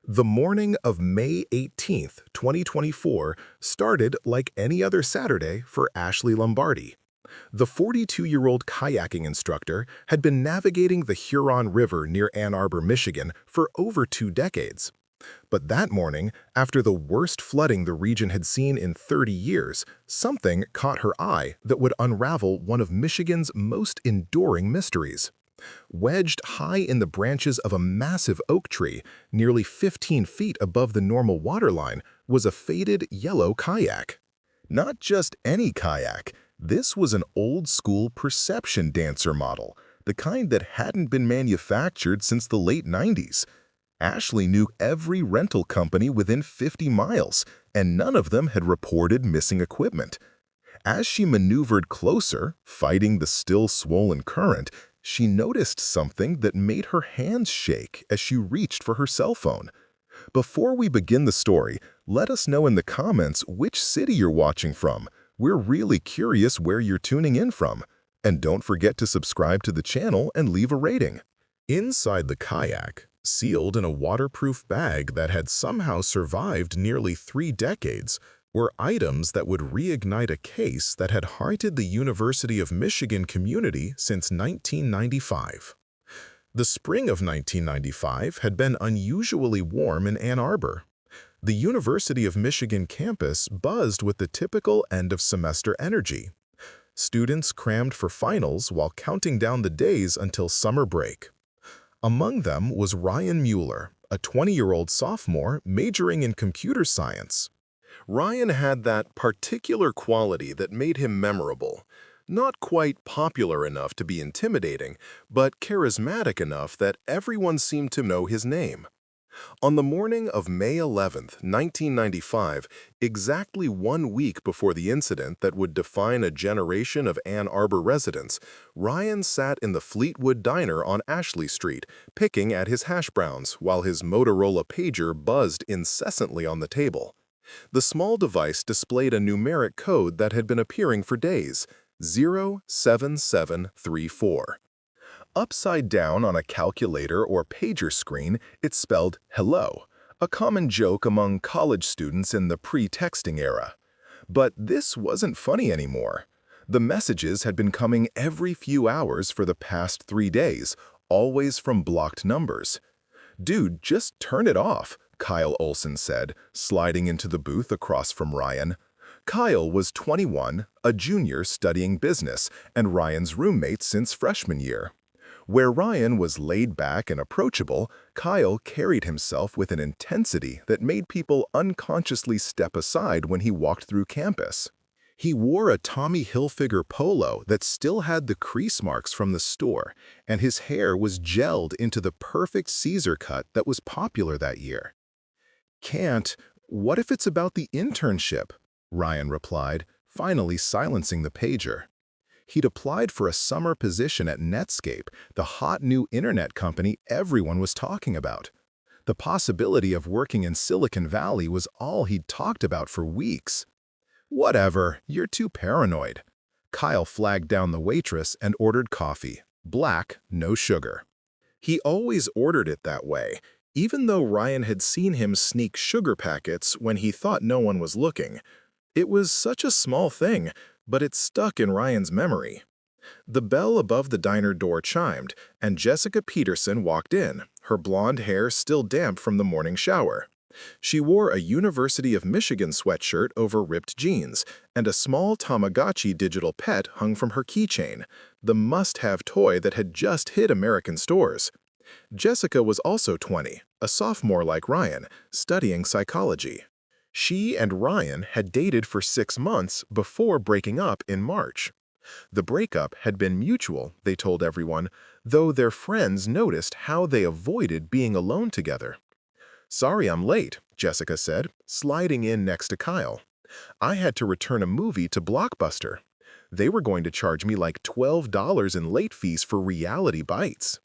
The morning of May 18th, 2024 started like any other Saturday for Ashley Lombardi. The 42-year-old kayaking instructor had been navigating the Huron River near Ann Arbor, Michigan for over 2 decades. But that morning, after the worst flooding the region had seen in 30 years, something caught her eye that would unravel one of Michigan's most enduring mysteries. Wedged high in the branches of a massive oak tree, nearly 15 feet above the normal waterline, was a faded yellow kayak. Not just any kayak, this was an old-school perception dancer model, the kind that hadn't been manufactured since the late 90s. Ashley knew every rental company within 50 miles, and none of them had reported missing equipment. As she maneuvered closer, fighting the still swollen current, she noticed something that made her hands shake as she reached for her cell phone. Before we begin the story, let us know in the comments which city you're watching from. We're really curious where you're tuning in from. And don't forget to subscribe to the channel and leave a rating. Inside the kayak, sealed in a waterproof bag that had somehow survived nearly 3 decades, were items that would reignite a case that had haunted the University of Michigan community since 1995. The spring of 1995 had been unusually warm in Ann Arbor. The University of Michigan campus buzzed with the typical end-of-semester energy. Students crammed for finals while counting down the days until summer break. Among them was Ryan Mueller, a 20-year-old sophomore majoring in computer science. Ryan had that particular quality that made him memorable. Not quite popular enough to be intimidating, but charismatic enough that everyone seemed to know his name. On the morning of May 11th, 1995, exactly 1 week before the incident that would define a generation of Ann Arbor residents, Ryan sat in the Fleetwood Diner on Ashley Street, picking at his hash browns while his Motorola pager buzzed incessantly on the table. The small device displayed a numeric code that had been appearing for days, 07734. Upside down on a calculator or pager screen, it spelled hello, a common joke among college students in the pre-texting era. But this wasn't funny anymore. The messages had been coming every few hours for the past 3 days, always from blocked numbers. "Dude, just turn it off," Kyle Olson said, sliding into the booth across from Ryan. Kyle was 21, a junior studying business, and Ryan's roommate since freshman year. Where Ryan was laid back and approachable, Kyle carried himself with an intensity that made people unconsciously step aside when he walked through campus. He wore a Tommy Hilfiger polo that still had the crease marks from the store, and his hair was gelled into the perfect Caesar cut that was popular that year. What if it's about the internship?" Ryan replied, finally silencing the pager. He'd applied for a summer position at Netscape, the hot new internet company everyone was talking about. The possibility of working in Silicon Valley was all he'd talked about for weeks. "Whatever, you're too paranoid." Kyle flagged down the waitress and ordered coffee, black, no sugar. He always ordered it that way, even though Ryan had seen him sneak sugar packets when he thought no one was looking. It was such a small thing, but it stuck in Ryan's memory. The bell above the diner door chimed, and Jessica Peterson walked in, her blonde hair still damp from the morning shower. She wore a University of Michigan sweatshirt over ripped jeans, and a small Tamagotchi digital pet hung from her keychain, the must-have toy that had just hit American stores. Jessica was also 20, a sophomore like Ryan, studying psychology. She and Ryan had dated for 6 months before breaking up in March. The breakup had been mutual, they told everyone, though their friends noticed how they avoided being alone together. "Sorry I'm late," Jessica said, sliding in next to Kyle. "I had to return a movie to Blockbuster. They were going to charge me like $12 in late fees for Reality Bites."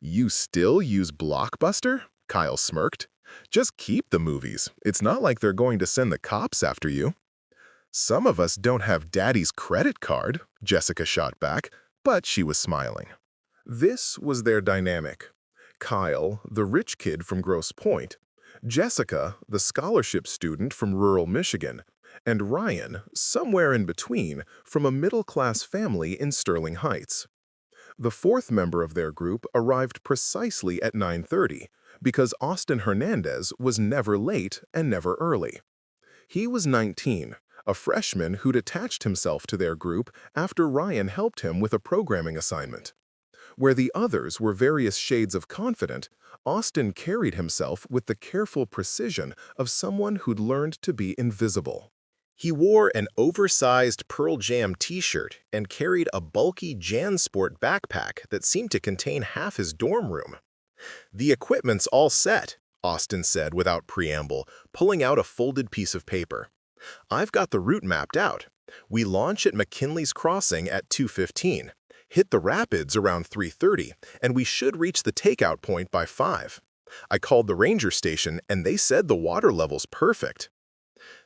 "You still use Blockbuster?" Kyle smirked. "Just keep the movies. It's not like they're going to send the cops after you." "Some of us don't have Daddy's credit card," Jessica shot back, but she was smiling. This was their dynamic. Kyle, the rich kid from Grosse Pointe, Jessica, the scholarship student from rural Michigan, and Ryan, somewhere in between, from a middle-class family in Sterling Heights. The fourth member of their group arrived precisely at 9:30 because Austin Hernandez was never late and never early. He was 19, a freshman who'd attached himself to their group after Ryan helped him with a programming assignment. Where the others were various shades of confident, Austin carried himself with the careful precision of someone who'd learned to be invisible. He wore an oversized Pearl Jam t-shirt and carried a bulky JanSport backpack that seemed to contain half his dorm room. "The equipment's all set," Austin said without preamble, pulling out a folded piece of paper. "I've got the route mapped out. We launch at McKinley's Crossing at 2:15, hit the rapids around 3:30, and we should reach the takeout point by 5. I called the ranger station and they said the water level's perfect."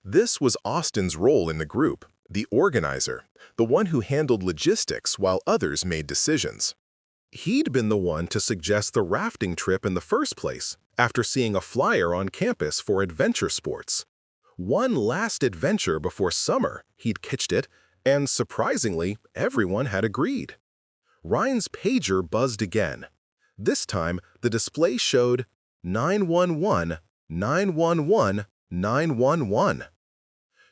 This was Austin's role in the group, the organizer, the one who handled logistics while others made decisions. He'd been the one to suggest the rafting trip in the first place, after seeing a flyer on campus for adventure sports. One last adventure before summer, he'd pitched it, and surprisingly, everyone had agreed. Ryan's pager buzzed again. This time, the display showed 911, 911, 911.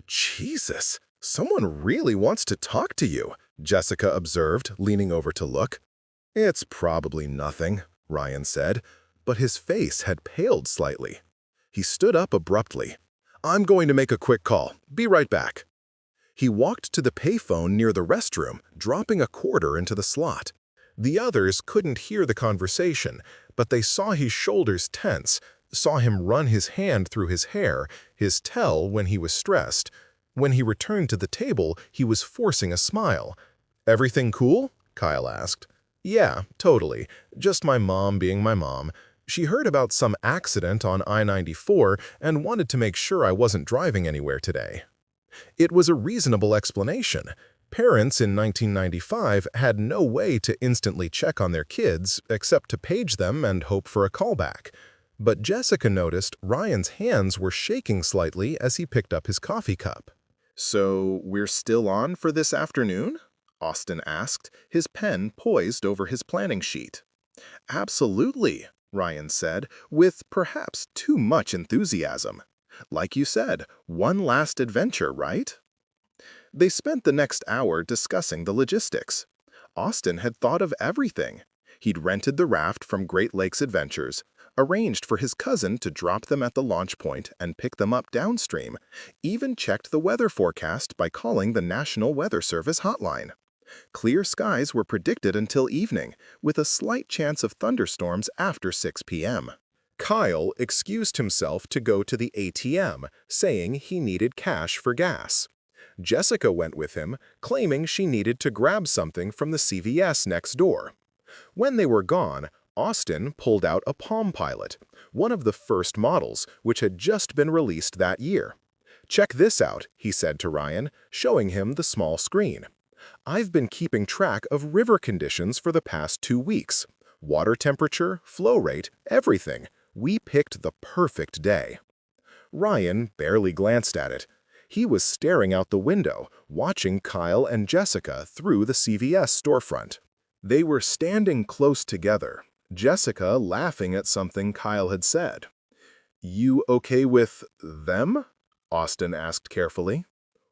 "Jesus, someone really wants to talk to you," Jessica observed, leaning over to look. "It's probably nothing," Ryan said, but his face had paled slightly. He stood up abruptly. "I'm going to make a quick call. Be right back." He walked to the payphone near the restroom, dropping a quarter into the slot. The others couldn't hear the conversation, but they saw his shoulders tense, saw him run his hand through his hair, his tell when he was stressed. When he returned to the table, he was forcing a smile. "Everything cool?" Kyle asked. "Yeah, totally. Just my mom being my mom. She heard about some accident on I-94 and wanted to make sure I wasn't driving anywhere today." It was a reasonable explanation. Parents in 1995 had no way to instantly check on their kids except to page them and hope for a callback. But Jessica noticed Ryan's hands were shaking slightly as he picked up his coffee cup. "So we're still on for this afternoon?" Austin asked, his pen poised over his planning sheet. "Absolutely," Ryan said, with perhaps too much enthusiasm. "Like you said, one last adventure, right?" They spent the next hour discussing the logistics. Austin had thought of everything. He'd rented the raft from Great Lakes Adventures, arranged for his cousin to drop them at the launch point and pick them up downstream, even checked the weather forecast by calling the National Weather Service hotline. Clear skies were predicted until evening, with a slight chance of thunderstorms after 6 p.m. Kyle excused himself to go to the ATM, saying he needed cash for gas. Jessica went with him, claiming she needed to grab something from the CVS next door. When they were gone, Austin pulled out a Palm Pilot, one of the first models, which had just been released that year. "Check this out," he said to Ryan, showing him the small screen. "I've been keeping track of river conditions for the past 2 weeks. Water temperature, flow rate, everything. We picked the perfect day." Ryan barely glanced at it. He was staring out the window, watching Kyle and Jessica through the CVS storefront. They were standing close together, Jessica laughing at something Kyle had said. "You okay with them?" Austin asked carefully.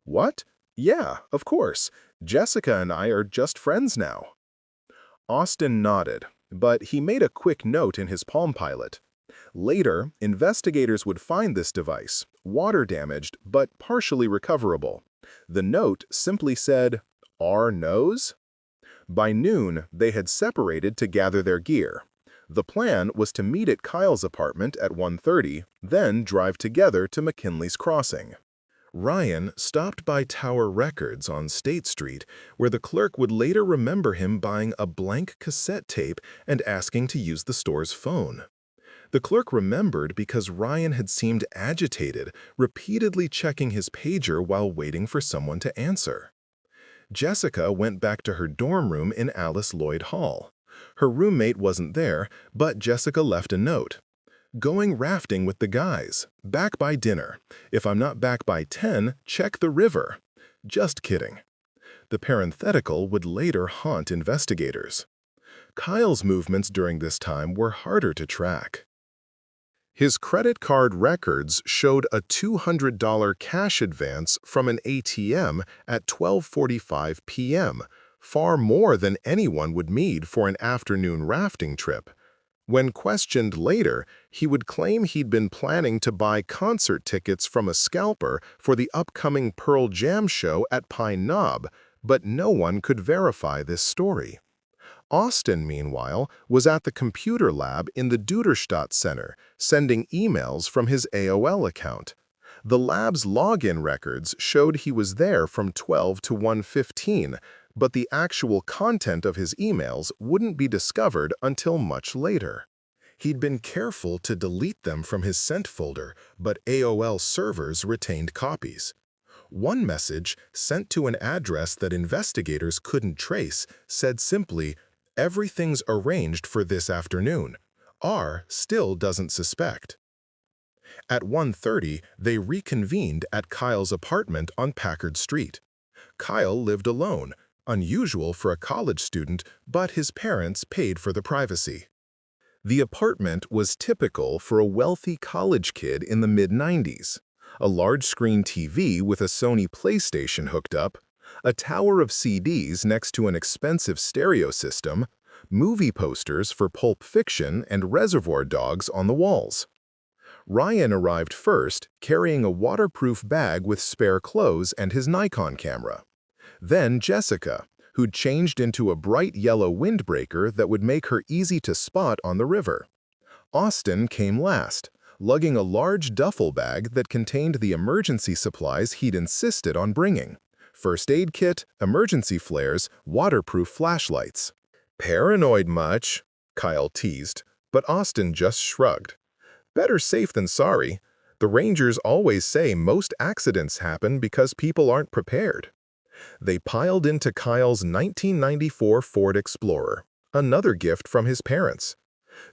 "What? Yeah, of course. Jessica and I are just friends now." Austin nodded, but he made a quick note in his Palm Pilot. Later, investigators would find this device, water-damaged but partially recoverable. The note simply said, "R knows?" By noon, they had separated to gather their gear. The plan was to meet at Kyle's apartment at 1:30, then drive together to McKinley's Crossing. Ryan stopped by Tower Records on State Street, where the clerk would later remember him buying a blank cassette tape and asking to use the store's phone. The clerk remembered because Ryan had seemed agitated, repeatedly checking his pager while waiting for someone to answer. Jessica went back to her dorm room in Alice Lloyd Hall. Her roommate wasn't there, but Jessica left a note. Going rafting with the guys. Back by dinner. If I'm not back by 10, check the river. Just kidding. The parenthetical would later haunt investigators. Kyle's movements during this time were harder to track. His credit card records showed a $200 cash advance from an ATM at 12:45 p.m., far more than anyone would need for an afternoon rafting trip. When questioned later, he would claim he'd been planning to buy concert tickets from a scalper for the upcoming Pearl Jam show at Pine Knob, but no one could verify this story. Austin, meanwhile, was at the computer lab in the Duderstadt Center, sending emails from his AOL account. The lab's login records showed he was there from 12 to 1:15, but the actual content of his emails wouldn't be discovered until much later. He'd been careful to delete them from his sent folder, but AOL servers retained copies. One message, sent to an address that investigators couldn't trace, said simply, "Everything's arranged for this afternoon. R still doesn't suspect." At 1:30, they reconvened at Kyle's apartment on Packard Street. Kyle lived alone, unusual for a college student, but his parents paid for the privacy. The apartment was typical for a wealthy college kid in the mid-90s. A large-screen TV with a Sony PlayStation hooked up, a tower of CDs next to an expensive stereo system, movie posters for Pulp Fiction and Reservoir Dogs on the walls. Ryan arrived first, carrying a waterproof bag with spare clothes and his Nikon camera. Then Jessica, who'd changed into a bright yellow windbreaker that would make her easy to spot on the river. Austin came last, lugging a large duffel bag that contained the emergency supplies he'd insisted on bringing: first aid kit, emergency flares, waterproof flashlights. "Paranoid much?" Kyle teased, but Austin just shrugged. "Better safe than sorry. The Rangers always say most accidents happen because people aren't prepared." They piled into Kyle's 1994 Ford Explorer, another gift from his parents.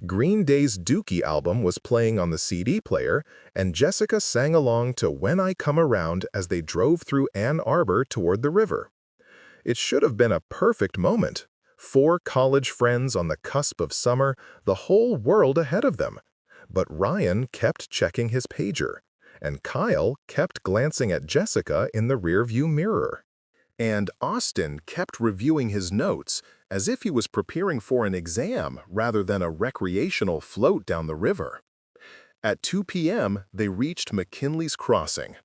Green Day's Dookie album was playing on the CD player, and Jessica sang along to When I Come Around as they drove through Ann Arbor toward the river. It should have been a perfect moment. 4 college friends on the cusp of summer, the whole world ahead of them. But Ryan kept checking his pager, and Kyle kept glancing at Jessica in the rearview mirror. And Austin kept reviewing his notes as if he was preparing for an exam rather than a recreational float down the river. At 2 p.m., they reached McKinley's Crossing.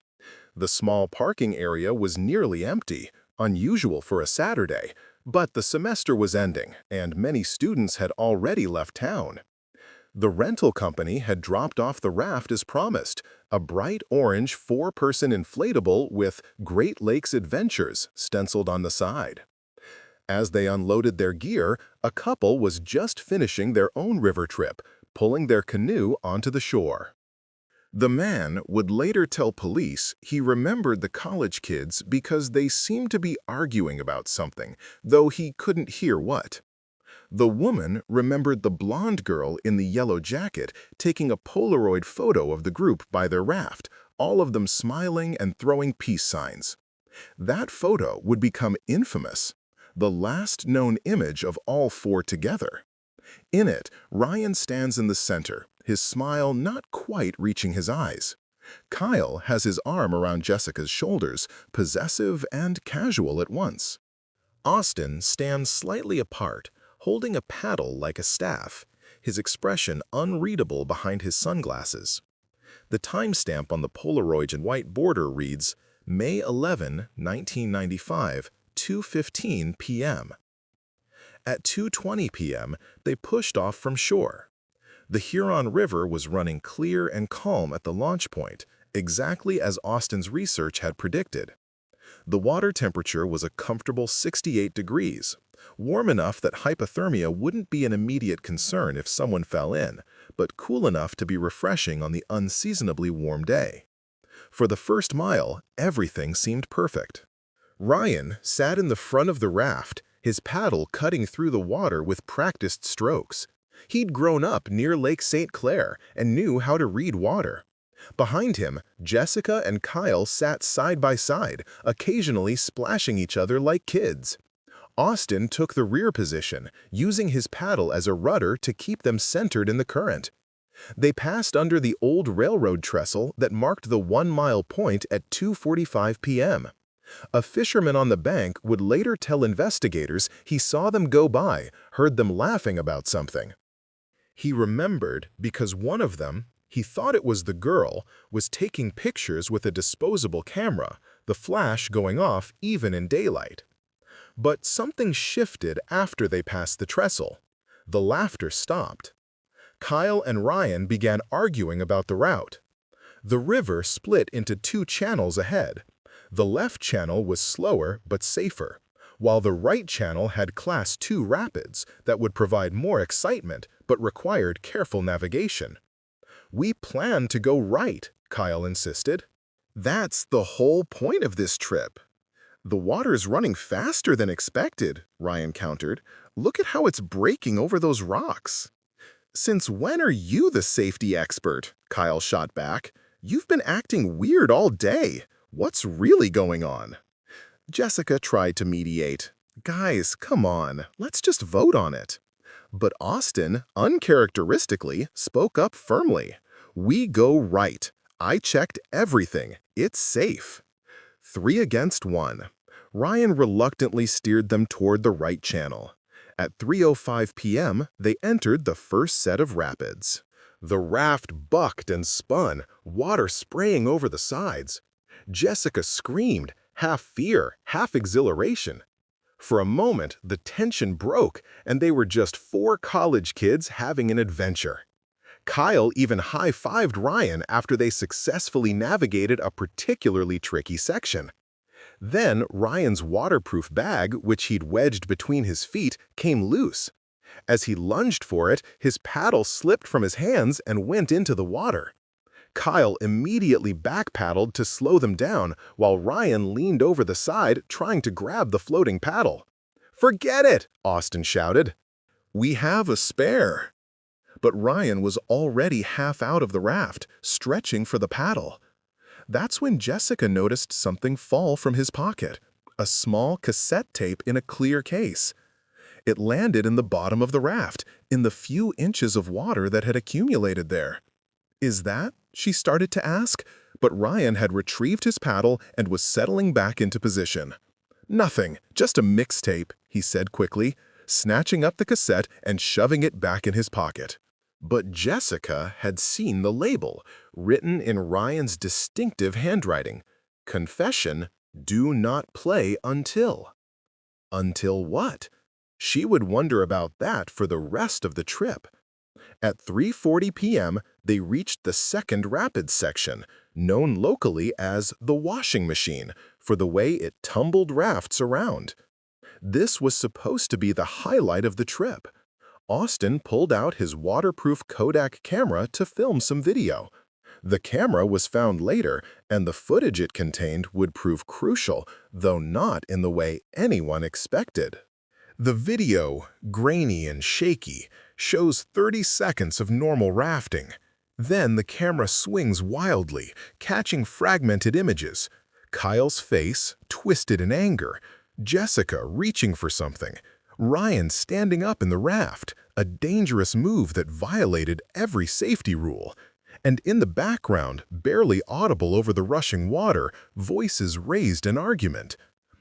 The small parking area was nearly empty, unusual for a Saturday, but the semester was ending, and many students had already left town. The rental company had dropped off the raft as promised, a bright orange 4-person inflatable with Great Lakes Adventures stenciled on the side. As they unloaded their gear, a couple was just finishing their own river trip, pulling their canoe onto the shore. The man would later tell police he remembered the college kids because they seemed to be arguing about something, though he couldn't hear what. The woman remembered the blonde girl in the yellow jacket taking a Polaroid photo of the group by their raft, all of them smiling and throwing peace signs. That photo would become infamous, the last known image of all 4 together. In it, Ryan stands in the center, his smile not quite reaching his eyes. Kyle has his arm around Jessica's shoulders, possessive and casual at once. Austin stands slightly apart, holding a paddle like a staff, his expression unreadable behind his sunglasses. The timestamp on the Polaroid and white border reads, May 11, 1995, 2:15 p.m. At 2:20 p.m., they pushed off from shore. The Huron River was running clear and calm at the launch point, exactly as Austin's research had predicted. The water temperature was a comfortable 68 degrees, warm enough that hypothermia wouldn't be an immediate concern if someone fell in, but cool enough to be refreshing on the unseasonably warm day. For the first mile, everything seemed perfect. Ryan sat in the front of the raft, his paddle cutting through the water with practiced strokes. He'd grown up near Lake St. Clair and knew how to read water. Behind him, Jessica and Kyle sat side by side, occasionally splashing each other like kids. Austin took the rear position, using his paddle as a rudder to keep them centered in the current. They passed under the old railroad trestle that marked the 1-mile point at 2:45 p.m. A fisherman on the bank would later tell investigators he saw them go by, heard them laughing about something. He remembered because one of them, he thought it was the girl, was taking pictures with a disposable camera, the flash going off even in daylight. But something shifted after they passed the trestle. The laughter stopped. Kyle and Ryan began arguing about the route. The river split into 2 channels ahead. The left channel was slower but safer, while the right channel had Class 2 rapids that would provide more excitement but required careful navigation. "We plan to go right," Kyle insisted. "That's the whole point of this trip." "The water's running faster than expected," Ryan countered. "Look at how it's breaking over those rocks." "Since when are you the safety expert?" Kyle shot back. "You've been acting weird all day. What's really going on?" Jessica tried to mediate. "Guys, come on, let's just vote on it." But Austin, uncharacteristically, spoke up firmly. "We go right. I checked everything. It's safe." 3 against 1. Ryan reluctantly steered them toward the right channel. At 3:05 p.m., they entered the first set of rapids. The raft bucked and spun, water spraying over the sides. Jessica screamed, half fear, half exhilaration. For a moment, the tension broke, and they were just 4 college kids having an adventure. Kyle even high-fived Ryan after they successfully navigated a particularly tricky section. Then Ryan's waterproof bag, which he'd wedged between his feet, came loose. As he lunged for it, his paddle slipped from his hands and went into the water. Kyle immediately backpaddled to slow them down, while Ryan leaned over the side trying to grab the floating paddle. "Forget it!" Austin shouted. "We have a spare." But Ryan was already half out of the raft, stretching for the paddle. That's when Jessica noticed something fall from his pocket, a small cassette tape in a clear case. It landed in the bottom of the raft, in the few inches of water that had accumulated there. "Is that?" she started to ask, but Ryan had retrieved his paddle and was settling back into position. "Nothing, just a mixtape," he said quickly, snatching up the cassette and shoving it back in his pocket. But Jessica had seen the label, written in Ryan's distinctive handwriting. Confession, do not play until. Until what? She would wonder about that for the rest of the trip. At 3:40 p.m., they reached the second rapids section, known locally as the washing machine, for the way it tumbled rafts around. This was supposed to be the highlight of the trip. Austin pulled out his waterproof Kodak camera to film some video. The camera was found later, and the footage it contained would prove crucial, though not in the way anyone expected. The video, grainy and shaky, shows 30 seconds of normal rafting. Then the camera swings wildly, catching fragmented images. Kyle's face, twisted in anger, Jessica reaching for something, Ryan standing up in the raft, a dangerous move that violated every safety rule. And in the background, barely audible over the rushing water, voices raised an argument.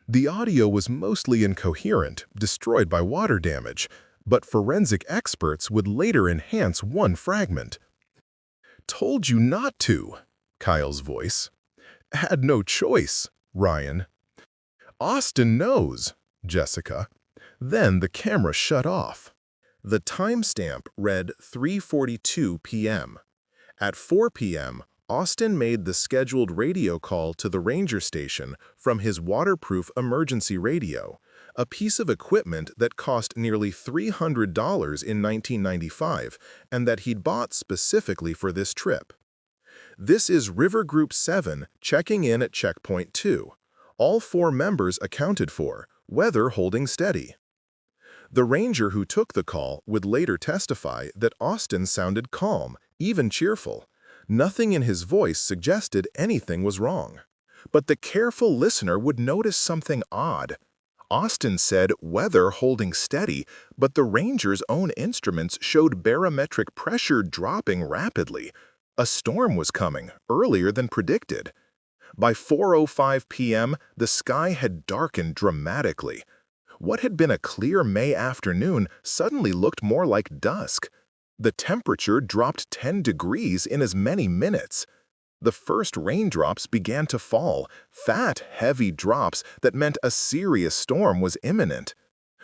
The audio was mostly incoherent, destroyed by water damage, but forensic experts would later enhance one fragment. "Told you not to," Kyle's voice. "Had no choice," Ryan. "Austin knows," Jessica. Then the camera shut off. The timestamp read 3:42 p.m. At 4 p.m., Austin made the scheduled radio call to the ranger station from his waterproof emergency radio, a piece of equipment that cost nearly $300 in 1995 and that he'd bought specifically for this trip. "This is River Group 7 checking in at Checkpoint 2. All 4 members accounted for, weather holding steady." The ranger who took the call would later testify that Austin sounded calm, even cheerful. Nothing in his voice suggested anything was wrong. But the careful listener would notice something odd. Austin said weather holding steady, but the ranger's own instruments showed barometric pressure dropping rapidly. A storm was coming, earlier than predicted. By 4:05 p.m., the sky had darkened dramatically. What had been a clear May afternoon suddenly looked more like dusk. The temperature dropped 10 degrees in as many minutes. The first raindrops began to fall, fat, heavy drops that meant a serious storm was imminent.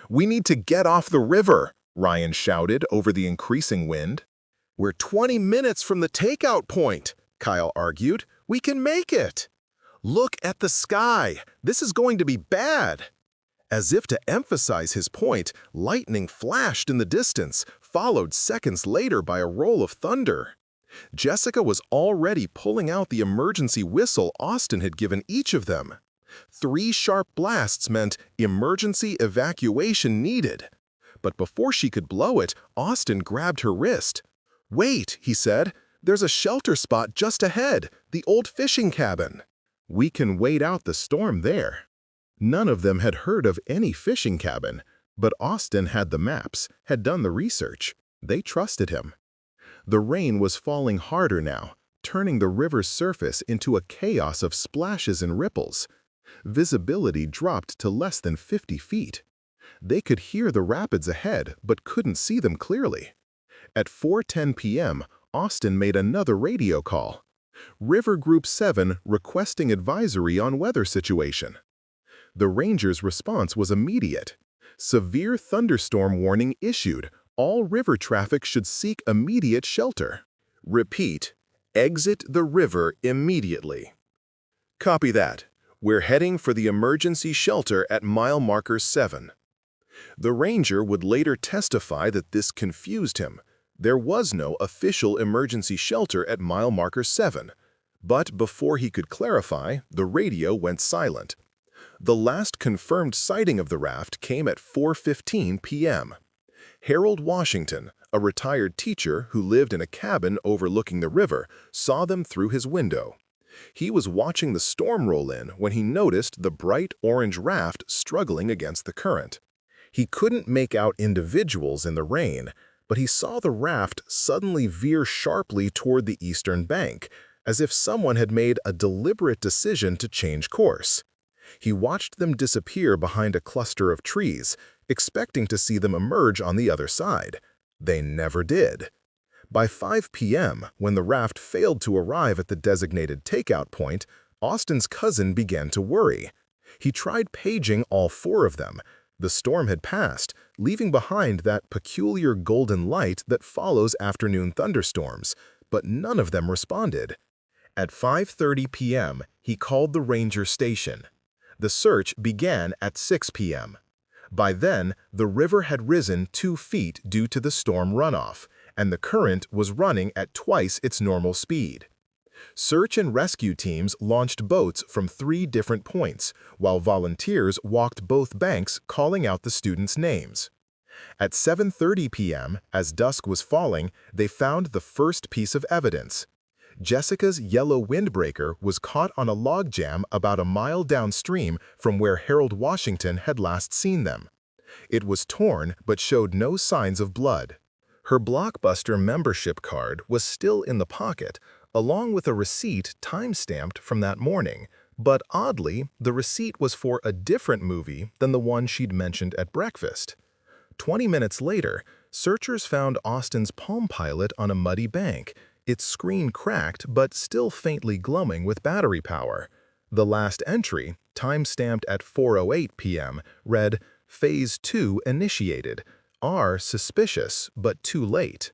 "We need to get off the river," Ryan shouted over the increasing wind. "We're 20 minutes from the takeout point," Kyle argued. "We can make it." "Look at the sky. This is going to be bad." As if to emphasize his point, lightning flashed in the distance, followed seconds later by a roll of thunder. Jessica was already pulling out the emergency whistle Austin had given each of them. 3 sharp blasts meant emergency evacuation needed. But before she could blow it, Austin grabbed her wrist. "Wait," he said. "There's a shelter spot just ahead, the old fishing cabin. We can wait out the storm there." None of them had heard of any fishing cabin, but Austin had the maps, had done the research. They trusted him. The rain was falling harder now, turning the river's surface into a chaos of splashes and ripples. Visibility dropped to less than 50 feet. They could hear the rapids ahead, but couldn't see them clearly. At 4:10 p.m., Austin made another radio call. River Group 7 requesting advisory on weather situation. The ranger's response was immediate. Severe thunderstorm warning issued. All river traffic should seek immediate shelter. Repeat, exit the river immediately. Copy that. We're heading for the emergency shelter at mile marker 7. The ranger would later testify that this confused him. There was no official emergency shelter at mile marker 7. But before he could clarify, the radio went silent. The last confirmed sighting of the raft came at 4:15 p.m. Harold Washington, a retired teacher who lived in a cabin overlooking the river, saw them through his window. He was watching the storm roll in when he noticed the bright orange raft struggling against the current. He couldn't make out individuals in the rain, but he saw the raft suddenly veer sharply toward the eastern bank, as if someone had made a deliberate decision to change course. He watched them disappear behind a cluster of trees, expecting to see them emerge on the other side. They never did. By 5 p.m., when the raft failed to arrive at the designated takeout point, Austin's cousin began to worry. He tried paging all 4 of them. The storm had passed, leaving behind that peculiar golden light that follows afternoon thunderstorms, but none of them responded. At 5:30 p.m., he called the ranger station. The search began at 6 p.m. By then, the river had risen 2 feet due to the storm runoff, and the current was running at twice its normal speed. Search and rescue teams launched boats from 3 different points, while volunteers walked both banks calling out the students' names. At 7:30 p.m., as dusk was falling, they found the first piece of evidence. Jessica's yellow windbreaker was caught on a log jam about a mile downstream from where Harold Washington had last seen them. It was torn but showed no signs of blood. Her Blockbuster membership card was still in the pocket, along with a receipt time-stamped from that morning, but oddly, the receipt was for a different movie than the one she'd mentioned at breakfast. 20 minutes later, searchers found Austin's Palm Pilot on a muddy bank, its screen cracked but still faintly glowing with battery power. The last entry, time-stamped at 4:08 p.m., read, "Phase 2 initiated. R suspicious, but too late."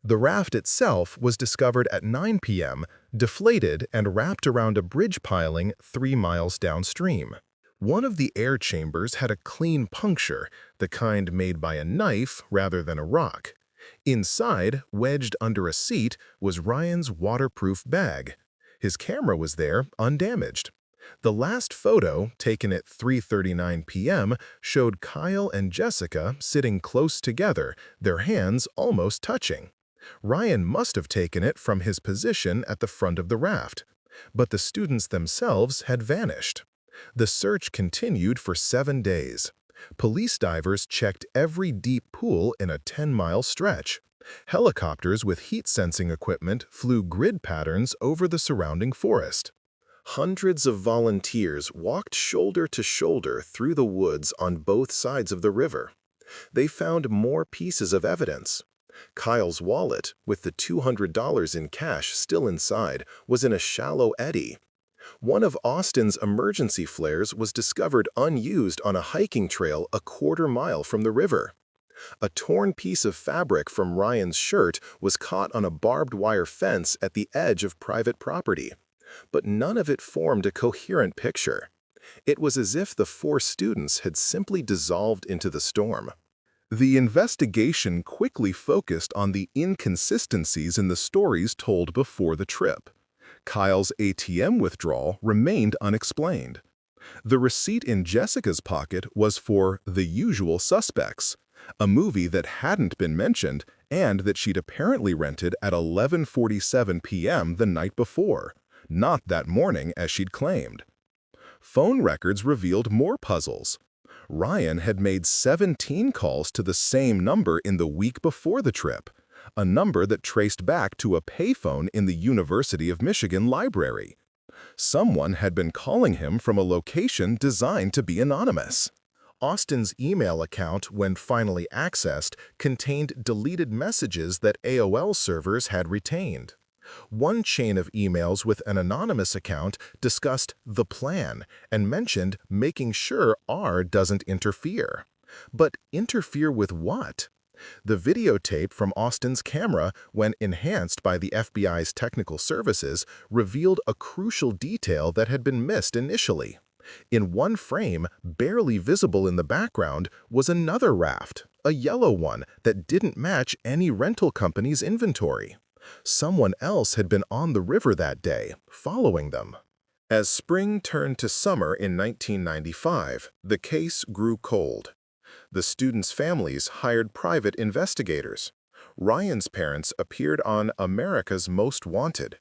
The raft itself was discovered at 9 p.m., deflated and wrapped around a bridge piling 3 miles downstream. One of the air chambers had a clean puncture, the kind made by a knife rather than a rock. Inside, wedged under a seat, was Ryan's waterproof bag. His camera was there, undamaged. The last photo, taken at 3:39 p.m., showed Kyle and Jessica sitting close together, their hands almost touching. Ryan must have taken it from his position at the front of the raft. But the students themselves had vanished. The search continued for 7 days. Police divers checked every deep pool in a 10-mile stretch. Helicopters with heat-sensing equipment flew grid patterns over the surrounding forest. Hundreds of volunteers walked shoulder to shoulder through the woods on both sides of the river. They found more pieces of evidence. Kyle's wallet, with the $200 in cash still inside, was in a shallow eddy. One of Austin's emergency flares was discovered unused on a hiking trail a quarter-mile from the river. A torn piece of fabric from Ryan's shirt was caught on a barbed wire fence at the edge of private property. But none of it formed a coherent picture. It was as if the 4 students had simply dissolved into the storm. The investigation quickly focused on the inconsistencies in the stories told before the trip. Kyle's ATM withdrawal remained unexplained. The receipt in Jessica's pocket was for The Usual Suspects, a movie that hadn't been mentioned and that she'd apparently rented at 11:47 p.m. the night before, not that morning as she'd claimed. Phone records revealed more puzzles. Ryan had made 17 calls to the same number in the week before the trip, a number that traced back to a payphone in the University of Michigan library. Someone had been calling him from a location designed to be anonymous. Austin's email account, when finally accessed, contained deleted messages that AOL servers had retained. One chain of emails with an anonymous account discussed the plan and mentioned making sure R doesn't interfere. But interfere with what? The videotape from Austin's camera, when enhanced by the FBI's technical services, revealed a crucial detail that had been missed initially. In one frame, barely visible in the background, was another raft, a yellow one that didn't match any rental company's inventory. Someone else had been on the river that day, following them. As spring turned to summer in 1995, the case grew cold. The students' families hired private investigators. Ryan's parents appeared on America's Most Wanted.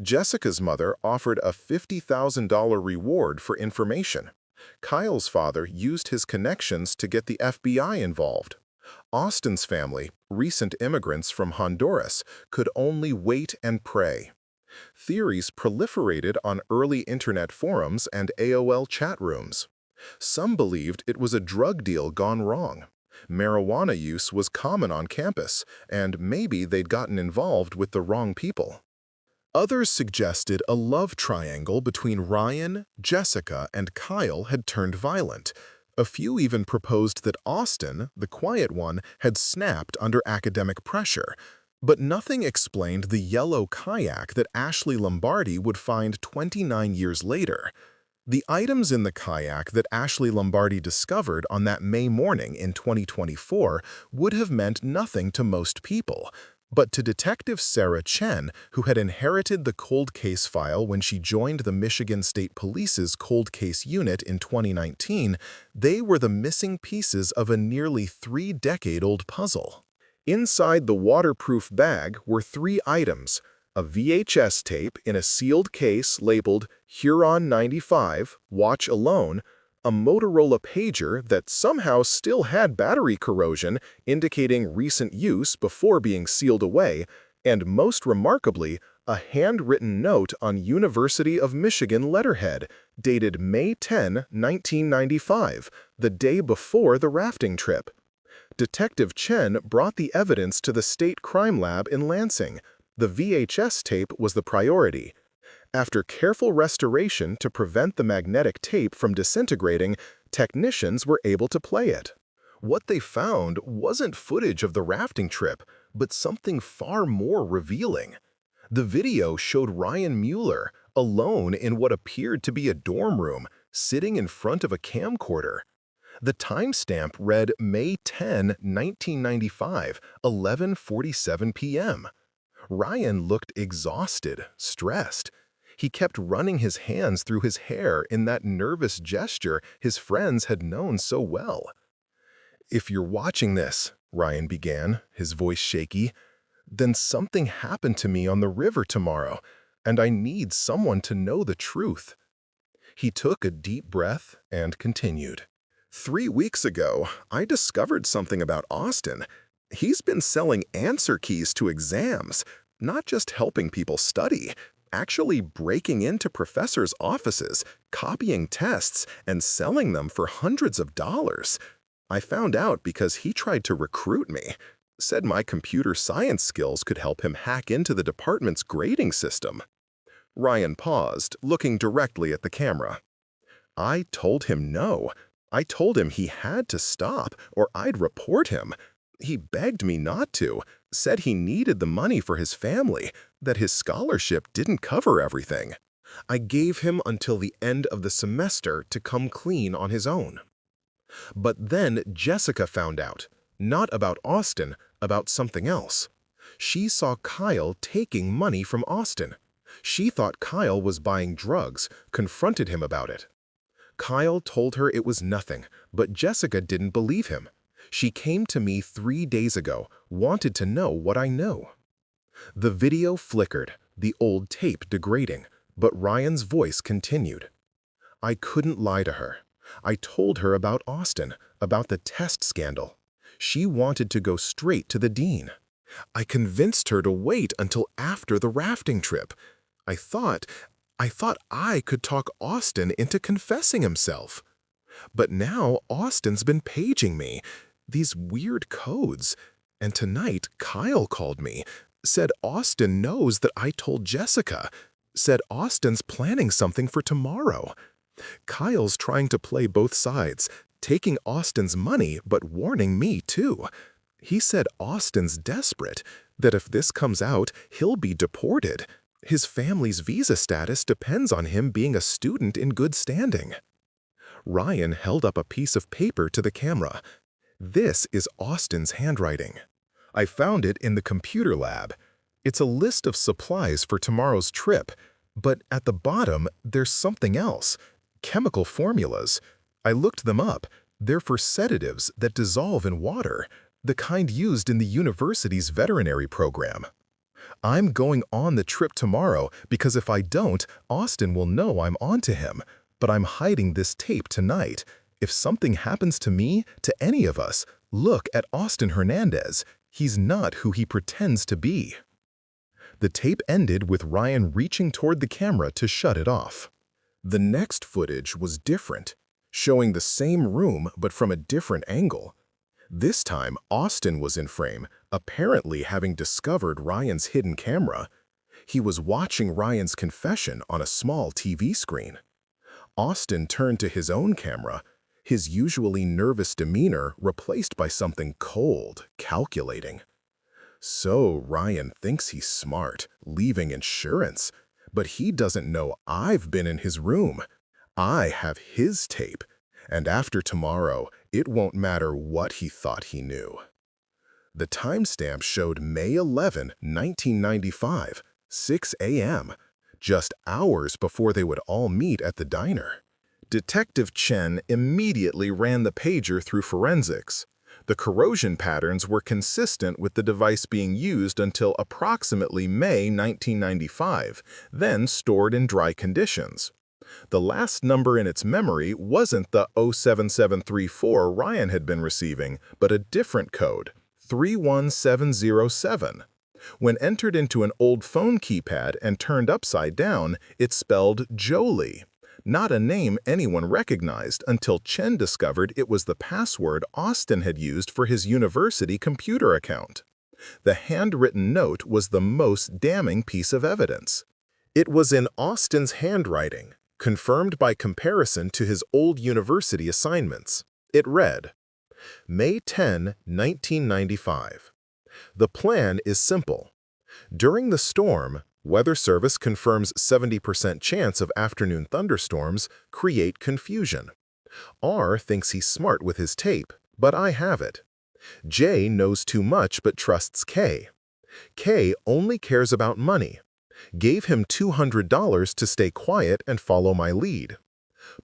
Jessica's mother offered a $50,000 reward for information. Kyle's father used his connections to get the FBI involved. Austin's family, recent immigrants from Honduras, could only wait and pray. Theories proliferated on early internet forums and AOL chat rooms. Some believed it was a drug deal gone wrong. Marijuana use was common on campus, and maybe they'd gotten involved with the wrong people. Others suggested a love triangle between Ryan, Jessica, and Kyle had turned violent. A few even proposed that Austin, the quiet one, had snapped under academic pressure. But nothing explained the yellow kayak that Ashley Lombardi would find 29 years later. The items in the kayak that Ashley Lombardi discovered on that May morning in 2024 would have meant nothing to most people. But to Detective Sarah Chen, who had inherited the cold case file when she joined the Michigan State Police's cold case unit in 2019, they were the missing pieces of a nearly 3-decade-old puzzle. Inside the waterproof bag were 3 items: a VHS tape in a sealed case labeled Huron 95, Watch Alone, a Motorola pager that somehow still had battery corrosion, indicating recent use before being sealed away, and most remarkably, a handwritten note on University of Michigan letterhead, dated May 10, 1995, the day before the rafting trip. Detective Chen brought the evidence to the state crime lab in Lansing. The VHS tape was the priority. After careful restoration to prevent the magnetic tape from disintegrating, technicians were able to play it. What they found wasn't footage of the rafting trip, but something far more revealing. The video showed Ryan Mueller, alone in what appeared to be a dorm room, sitting in front of a camcorder. The timestamp read May 10, 1995, 11:47 p.m. Ryan looked exhausted, stressed. He kept running his hands through his hair in that nervous gesture his friends had known so well. "If you're watching this," Ryan began, his voice shaky, "then something happened to me on the river tomorrow, and I need someone to know the truth." He took a deep breath and continued. "3 weeks ago, I discovered something about Austin. He's been selling answer keys to exams, not just helping people study, actually breaking into professors' offices, copying tests, and selling them for hundreds of dollars. I found out because he tried to recruit me, said my computer science skills could help him hack into the department's grading system." Ryan paused, looking directly at the camera. "I told him no. I told him he had to stop or I'd report him. He begged me not to, said he needed the money for his family, that his scholarship didn't cover everything. I gave him until the end of the semester to come clean on his own. But then Jessica found out, not about Austin, about something else. She saw Kyle taking money from Austin. She thought Kyle was buying drugs, confronted him about it. Kyle told her it was nothing, but Jessica didn't believe him. She came to me 3 days ago, wanted to know what I know." The video flickered, the old tape degrading, but Ryan's voice continued. "I couldn't lie to her. I told her about Austin, about the test scandal. She wanted to go straight to the dean. I convinced her to wait until after the rafting trip. I thought I could talk Austin into confessing himself. But now Austin's been paging me, these weird codes. And tonight Kyle called me, said Austin knows that I told Jessica, said Austin's planning something for tomorrow. Kyle's trying to play both sides, taking Austin's money but warning me too. He said Austin's desperate, that if this comes out, he'll be deported. His family's visa status depends on him being a student in good standing." Ryan held up a piece of paper to the camera. "This is Austin's handwriting. I found it in the computer lab. It's a list of supplies for tomorrow's trip, but at the bottom there's something else. Chemical formulas. I looked them up. They're for sedatives that dissolve in water, the kind used in the university's veterinary program. I'm going on the trip tomorrow because if I don't, Austin will know I'm onto him. But I'm hiding this tape tonight. If something happens to me, to any of us, look at Austin Hernandez. He's not who he pretends to be." The tape ended with Ryan reaching toward the camera to shut it off. The next footage was different, showing the same room but from a different angle. This time, Austin was in frame, apparently having discovered Ryan's hidden camera. He was watching Ryan's confession on a small TV screen. Austin turned to his own camera, his usually nervous demeanor replaced by something cold, calculating. "So Ryan thinks he's smart, leaving insurance, but he doesn't know I've been in his room. I have his tape, and after tomorrow, it won't matter what he thought he knew." The timestamp showed May 11, 1995, 6 a.m., just hours before they would all meet at the diner. Detective Chen immediately ran the pager through forensics. The corrosion patterns were consistent with the device being used until approximately May 1995, then stored in dry conditions. The last number in its memory wasn't the 07734 Ryan had been receiving, but a different code, 31707. When entered into an old phone keypad and turned upside down, it spelled Jolie, not a name anyone recognized until Chen discovered it was the password Austin had used for his university computer account. The handwritten note was the most damning piece of evidence. It was in Austin's handwriting, confirmed by comparison to his old university assignments. It read, May 10, 1995. The plan is simple. During the storm, Weather Service confirms 70% chance of afternoon thunderstorms create confusion. R thinks he's smart with his tape, but I have it. J knows too much but trusts K. K only cares about money. Gave him $200 to stay quiet and follow my lead.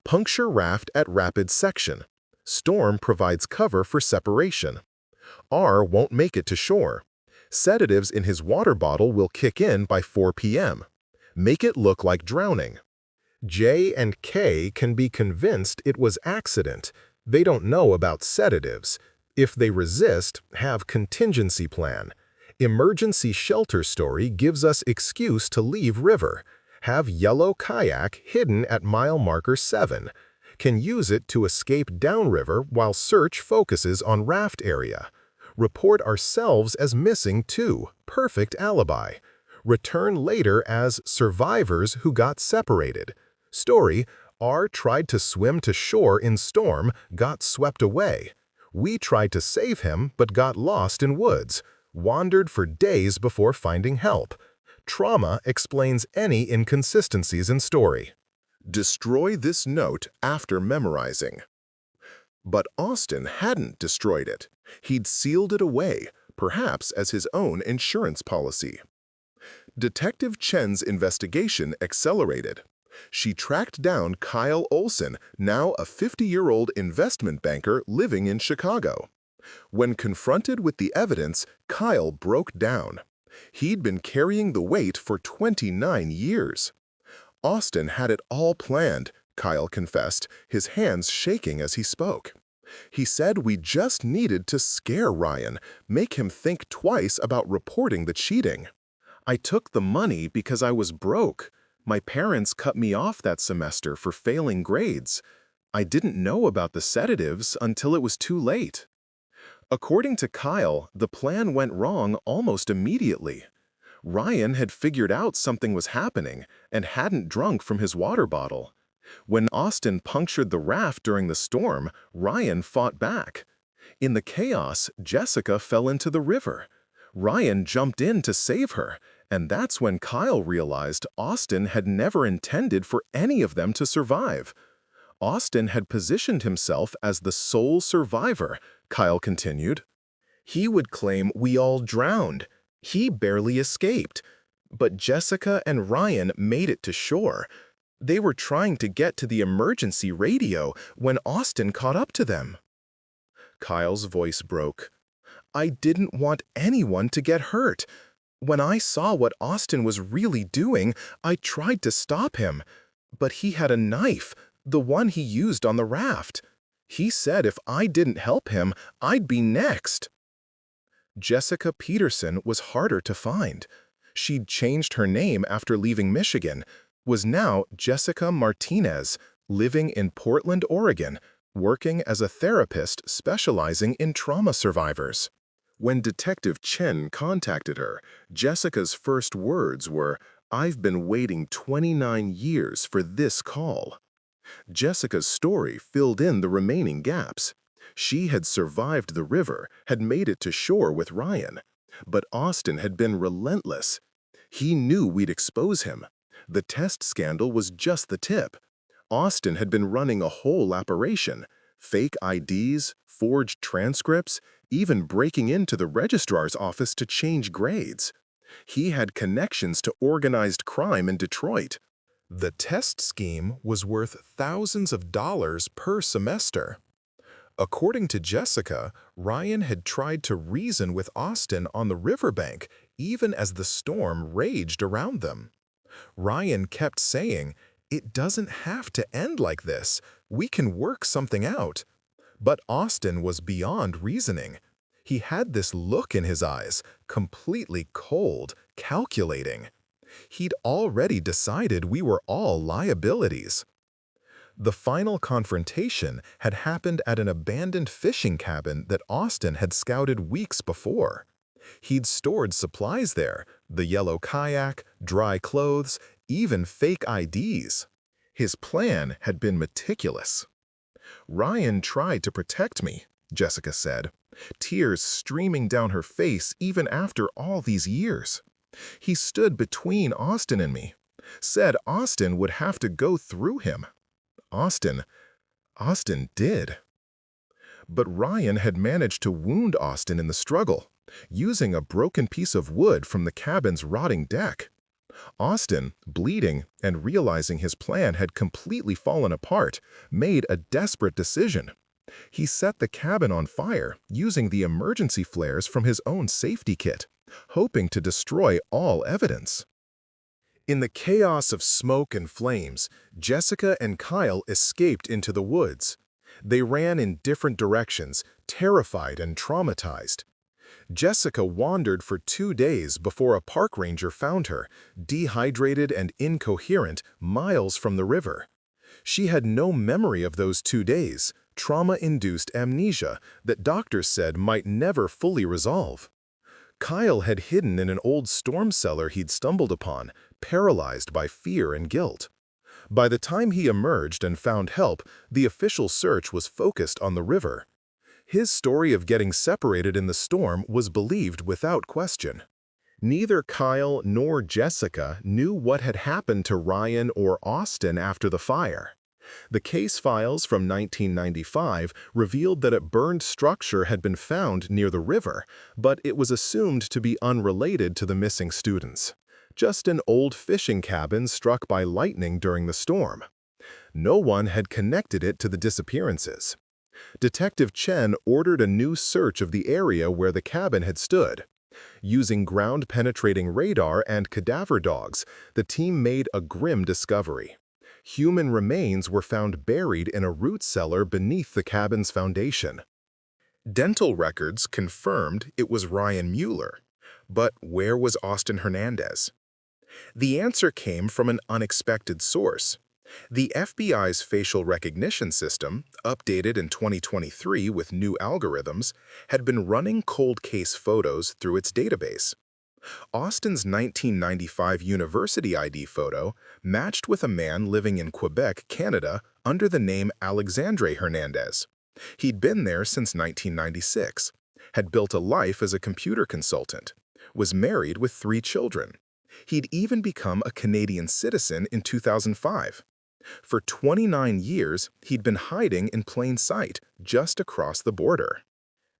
Puncture raft at rapid section. Storm provides cover for separation. R won't make it to shore. Sedatives in his water bottle will kick in by 4 p.m. Make it look like drowning. J and K can be convinced it was accident. They don't know about sedatives. If they resist, have contingency plan. Emergency shelter story gives us excuse to leave river. Have yellow kayak hidden at mile marker 7. Can use it to escape downriver while search focuses on raft area. Report ourselves as missing too. Perfect alibi. Return later as survivors who got separated. Story: R tried to swim to shore in storm, got swept away. We tried to save him but got lost in woods. Wandered for days before finding help. Trauma explains any inconsistencies in story. Destroy this note after memorizing. But Austin hadn't destroyed it. He'd sealed it away, perhaps as his own insurance policy. Detective Chen's investigation accelerated. She tracked down Kyle Olson, now a 50-year-old investment banker living in Chicago. When confronted with the evidence, Kyle broke down. He'd been carrying the weight for 29 years. Austin had it all planned, Kyle confessed, his hands shaking as he spoke. He said we just needed to scare Ryan, make him think twice about reporting the cheating. I took the money because I was broke. My parents cut me off that semester for failing grades. I didn't know about the sedatives until it was too late. According to Kyle, the plan went wrong almost immediately. Ryan had figured out something was happening and hadn't drunk from his water bottle. When Austin punctured the raft during the storm, Ryan fought back. In the chaos, Jessica fell into the river. Ryan jumped in to save her, and that's when Kyle realized Austin had never intended for any of them to survive. Austin had positioned himself as the sole survivor, Kyle continued. He would claim we all drowned. He barely escaped. But Jessica and Ryan made it to shore. They were trying to get to the emergency radio when Austin caught up to them. Kyle's voice broke. I didn't want anyone to get hurt. When I saw what Austin was really doing, I tried to stop him. But he had a knife, the one he used on the raft. He said if I didn't help him, I'd be next. Jessica Peterson was harder to find. She'd changed her name after leaving Michigan, was now Jessica Martinez, living in Portland, Oregon, working as a therapist specializing in trauma survivors. When Detective Chen contacted her, Jessica's first words were, "I've been waiting 29 years for this call." Jessica's story filled in the remaining gaps. She had survived the river, had made it to shore with Ryan. But Austin had been relentless. He knew we'd expose him. The test scandal was just the tip. Austin had been running a whole operation. Fake IDs, forged transcripts, even breaking into the registrar's office to change grades. He had connections to organized crime in Detroit. The test scheme was worth thousands of dollars per semester. According to Jessica, Ryan had tried to reason with Austin on the riverbank even as the storm raged around them. Ryan kept saying, "It doesn't have to end like this. We can work something out." But Austin was beyond reasoning. He had this look in his eyes, completely cold, calculating. He'd already decided we were all liabilities. The final confrontation had happened at an abandoned fishing cabin that Austin had scouted weeks before. He'd stored supplies there, the yellow kayak, dry clothes, even fake IDs. His plan had been meticulous. Ryan tried to protect me, Jessica said, tears streaming down her face even after all these years. He stood between Austin and me, said Austin would have to go through him. Austin did. But Ryan had managed to wound Austin in the struggle, using a broken piece of wood from the cabin's rotting deck. Austin, bleeding and realizing his plan had completely fallen apart, made a desperate decision. He set the cabin on fire using the emergency flares from his own safety kit, hoping to destroy all evidence. In the chaos of smoke and flames, Jessica and Kyle escaped into the woods. They ran in different directions, terrified and traumatized. Jessica wandered for 2 days before a park ranger found her, dehydrated and incoherent, miles from the river. She had no memory of those 2 days, trauma-induced amnesia that doctors said might never fully resolve. Kyle had hidden in an old storm cellar he'd stumbled upon, paralyzed by fear and guilt. By the time he emerged and found help, the official search was focused on the river. His story of getting separated in the storm was believed without question. Neither Kyle nor Jessica knew what had happened to Ryan or Austin after the fire. The case files from 1995 revealed that a burned structure had been found near the river, but it was assumed to be unrelated to the missing students. Just an old fishing cabin struck by lightning during the storm. No one had connected it to the disappearances. Detective Chen ordered a new search of the area where the cabin had stood. Using ground-penetrating radar and cadaver dogs, the team made a grim discovery. Human remains were found buried in a root cellar beneath the cabin's foundation. Dental records confirmed it was Ryan Mueller. But where was Austin Hernandez? The answer came from an unexpected source. The FBI's facial recognition system, updated in 2023 with new algorithms, had been running cold case photos through its database. Austin's 1995 university ID photo matched with a man living in Quebec, Canada, under the name Alexandre Hernandez. He'd been there since 1996, had built a life as a computer consultant, was married with 3 children. He'd even become a Canadian citizen in 2005. For 29 years, he'd been hiding in plain sight, just across the border.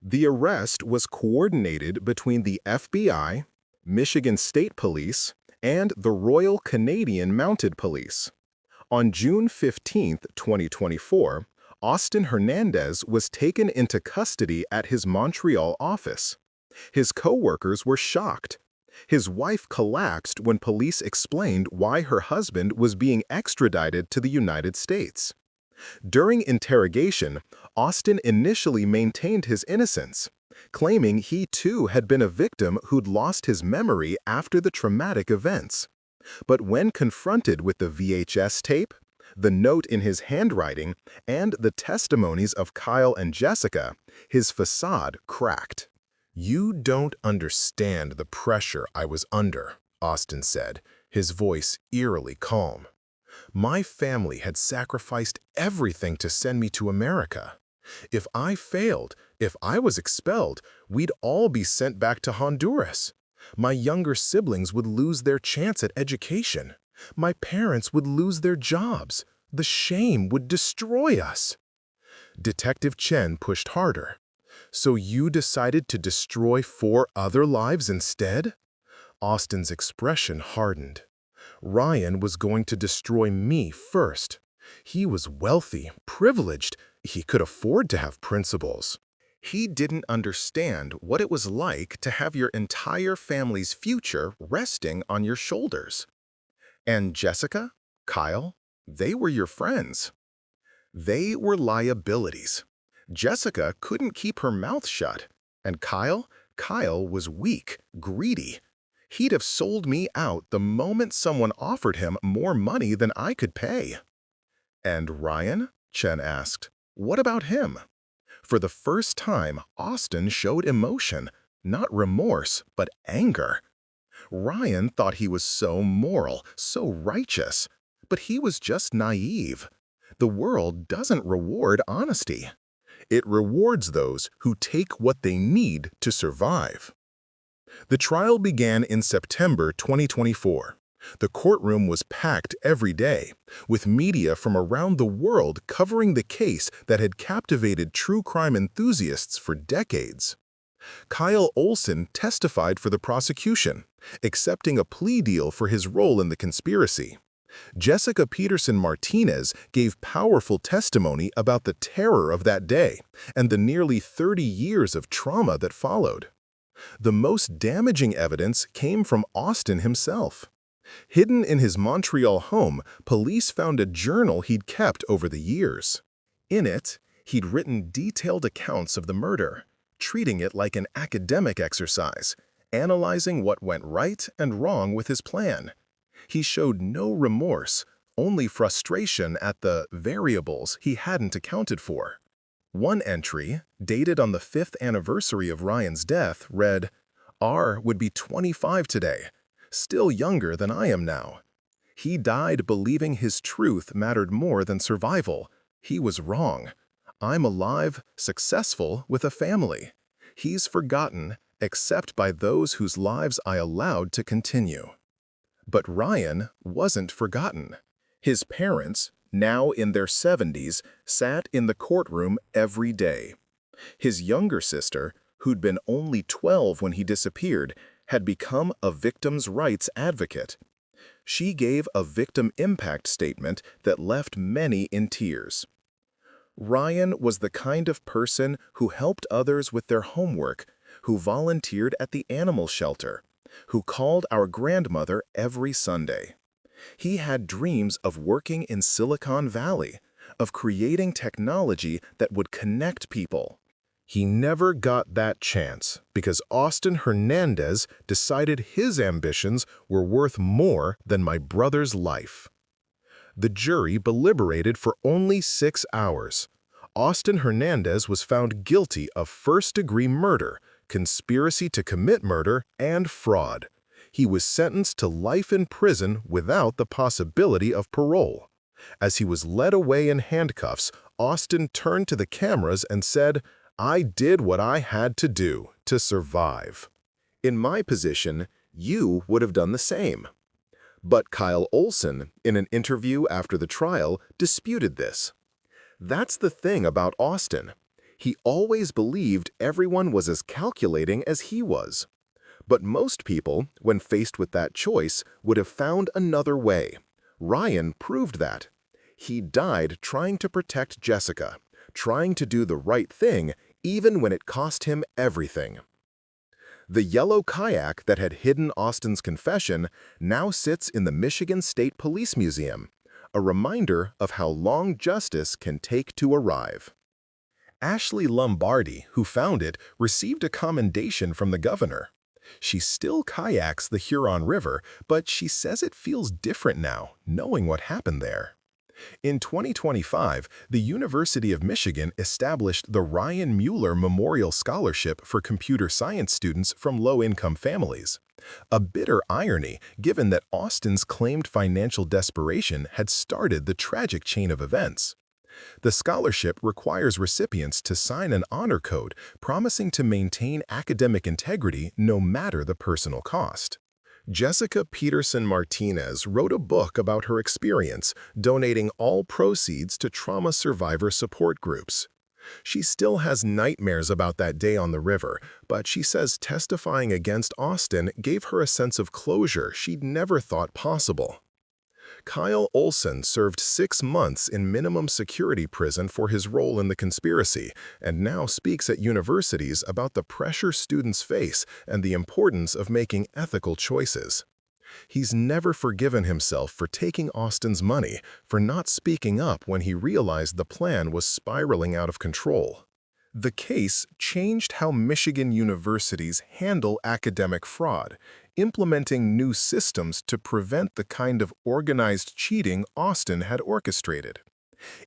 The arrest was coordinated between the FBI, Michigan State Police, and the Royal Canadian Mounted Police. On June 15, 2024, Austin Hernandez was taken into custody at his Montreal office. His co-workers were shocked. His wife collapsed when police explained why her husband was being extradited to the United States. During interrogation, Austin initially maintained his innocence, claiming he too had been a victim who'd lost his memory after the traumatic events. But when confronted with the VHS tape, the note in his handwriting, and the testimonies of Kyle and Jessica, his facade cracked. "You don't understand the pressure I was under," Austin said, his voice eerily calm. "My family had sacrificed everything to send me to America. If I failed, if I was expelled, we'd all be sent back to Honduras. My younger siblings would lose their chance at education. My parents would lose their jobs. The shame would destroy us." Detective Chen pushed harder. "So you decided to destroy 4 other lives instead?" Austin's expression hardened. "Ryan was going to destroy me first. He was wealthy, privileged. He could afford to have principles. He didn't understand what it was like to have your entire family's future resting on your shoulders. And Jessica, Kyle, they were your friends. They were liabilities. Jessica couldn't keep her mouth shut, and Kyle was weak, greedy. He'd have sold me out the moment someone offered him more money than I could pay." "And Ryan?" Chen asked. "What about him?" For the first time, Austin showed emotion, not remorse, but anger. Ryan thought he was so moral, so righteous, but he was just naive. The world doesn't reward honesty. It rewards those who take what they need to survive. The trial began in September 2024. The courtroom was packed every day, with media from around the world covering the case that had captivated true crime enthusiasts for decades. Kyle Olson testified for the prosecution, accepting a plea deal for his role in the conspiracy. Jessica Peterson Martinez gave powerful testimony about the terror of that day and the nearly 30 years of trauma that followed. The most damaging evidence came from Austin himself. Hidden in his Montreal home, police found a journal he'd kept over the years. In it, he'd written detailed accounts of the murder, treating it like an academic exercise, analyzing what went right and wrong with his plan. He showed no remorse, only frustration at the variables he hadn't accounted for. One entry, dated on the 5th anniversary of Ryan's death, read, "R would be 25 today, still younger than I am now. He died believing his truth mattered more than survival. He was wrong. I'm alive, successful, with a family. He's forgotten, except by those whose lives I allowed to continue." But Ryan wasn't forgotten. His parents, now in their 70s, sat in the courtroom every day. His younger sister, who'd been only 12 when he disappeared, had become a victims' rights advocate. She gave a victim impact statement that left many in tears. Ryan was the kind of person who helped others with their homework, who volunteered at the animal shelter, who called our grandmother every Sunday. He had dreams of working in Silicon Valley, of creating technology that would connect people. He never got that chance because Austin Hernandez decided his ambitions were worth more than my brother's life. The jury deliberated for only 6 hours. Austin Hernandez was found guilty of first-degree murder, conspiracy to commit murder, and fraud. He was sentenced to life in prison without the possibility of parole. As he was led away in handcuffs, Austin turned to the cameras and said, "I did what I had to do to survive. In my position, you would have done the same." But Kyle Olson, in an interview after the trial, disputed this. That's the thing about Austin. He always believed everyone was as calculating as he was. But most people, when faced with that choice, would have found another way. Ryan proved that. He died trying to protect Jessica, trying to do the right thing, even when it cost him everything. The yellow kayak that had hidden Austin's confession now sits in the Michigan State Police Museum, a reminder of how long justice can take to arrive. Ashley Lombardi, who found it, received a commendation from the governor. She still kayaks the Huron River, but she says it feels different now, knowing what happened there. In 2025, the University of Michigan established the Ryan Mueller Memorial Scholarship for computer science students from low-income families. A bitter irony, given that Austin's claimed financial desperation had started the tragic chain of events. The scholarship requires recipients to sign an honor code promising to maintain academic integrity no matter the personal cost. Jessica Peterson Martinez wrote a book about her experience, donating all proceeds to trauma survivor support groups. She still has nightmares about that day on the river, but she says testifying against Austin gave her a sense of closure she'd never thought possible. Kyle Olson served 6 months in minimum security prison for his role in the conspiracy and now speaks at universities about the pressure students face and the importance of making ethical choices. He's never forgiven himself for taking Austin's money, for not speaking up when he realized the plan was spiraling out of control. The case changed how Michigan universities handle academic fraud, implementing new systems to prevent the kind of organized cheating Austin had orchestrated.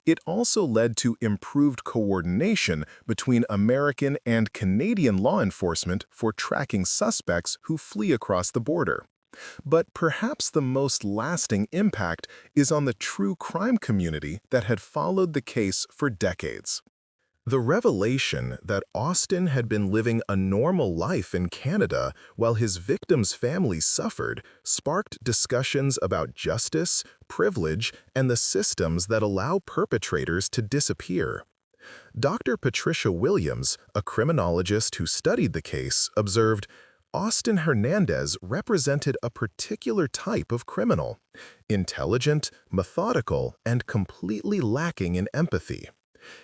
It also led to improved coordination between American and Canadian law enforcement for tracking suspects who flee across the border. But perhaps the most lasting impact is on the true crime community that had followed the case for decades. The revelation that Austin had been living a normal life in Canada while his victims' families suffered sparked discussions about justice, privilege, and the systems that allow perpetrators to disappear. Dr. Patricia Williams, a criminologist who studied the case, observed, Austin Hernandez represented a particular type of criminal, intelligent, methodical, and completely lacking in empathy.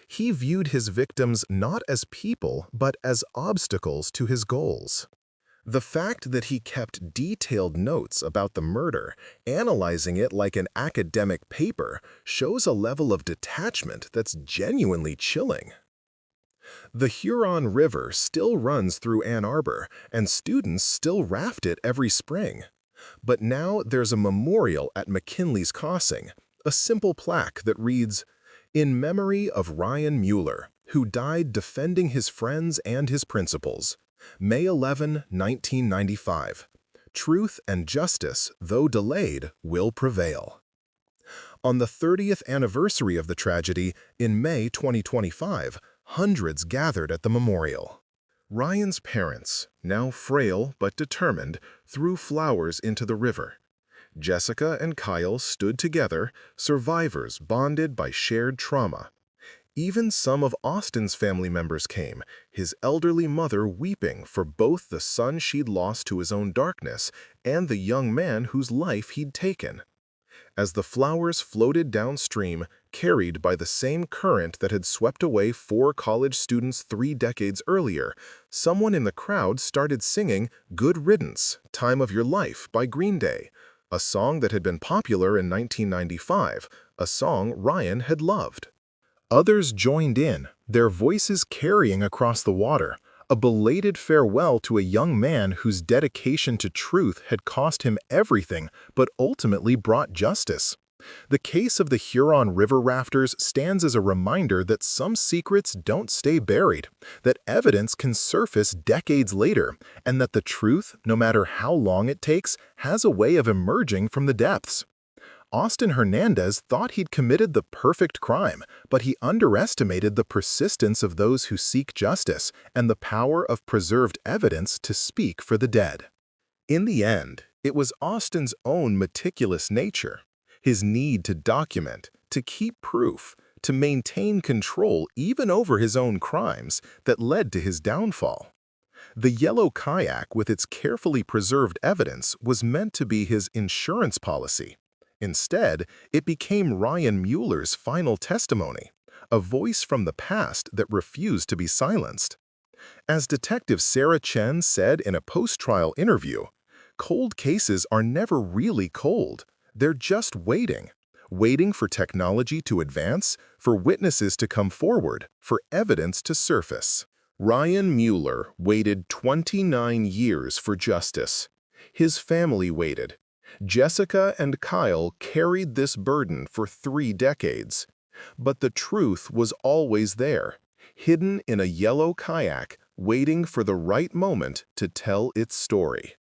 He viewed his victims not as people, but as obstacles to his goals. The fact that he kept detailed notes about the murder, analyzing it like an academic paper, shows a level of detachment that's genuinely chilling. The Huron River still runs through Ann Arbor, and students still raft it every spring. But now there's a memorial at McKinley's Crossing, a simple plaque that reads, "In memory of Ryan Mueller, who died defending his friends and his principles. May 11, 1995. Truth and justice, though delayed, will prevail." On the 30th anniversary of the tragedy, in May 2025, hundreds gathered at the memorial. Ryan's parents, now frail but determined, threw flowers into the river. Jessica and Kyle stood together, survivors bonded by shared trauma. Even some of Austin's family members came, his elderly mother weeping for both the son she'd lost to his own darkness and the young man whose life he'd taken. As the flowers floated downstream, carried by the same current that had swept away 4 college students 3 decades earlier, someone in the crowd started singing "Good Riddance, Time of Your Life" by Green Day, a song that had been popular in 1995, a song Ryan had loved. Others joined in, their voices carrying across the water, a belated farewell to a young man whose dedication to truth had cost him everything but ultimately brought justice. The case of the Huron River rafters stands as a reminder that some secrets don't stay buried, that evidence can surface decades later, and that the truth, no matter how long it takes, has a way of emerging from the depths. Austin Hernandez thought he'd committed the perfect crime, but he underestimated the persistence of those who seek justice and the power of preserved evidence to speak for the dead. In the end, it was Austin's own meticulous nature, his need to document, to keep proof, to maintain control even over his own crimes, that led to his downfall. The yellow kayak with its carefully preserved evidence was meant to be his insurance policy. Instead, it became Ryan Mueller's final testimony, a voice from the past that refused to be silenced. As Detective Sarah Chen said in a post-trial interview, "Cold cases are never really cold. They're just waiting. Waiting for technology to advance, for witnesses to come forward, for evidence to surface." Ryan Mueller waited 29 years for justice. His family waited. Jessica and Kyle carried this burden for 3 decades. But the truth was always there, hidden in a yellow kayak, waiting for the right moment to tell its story.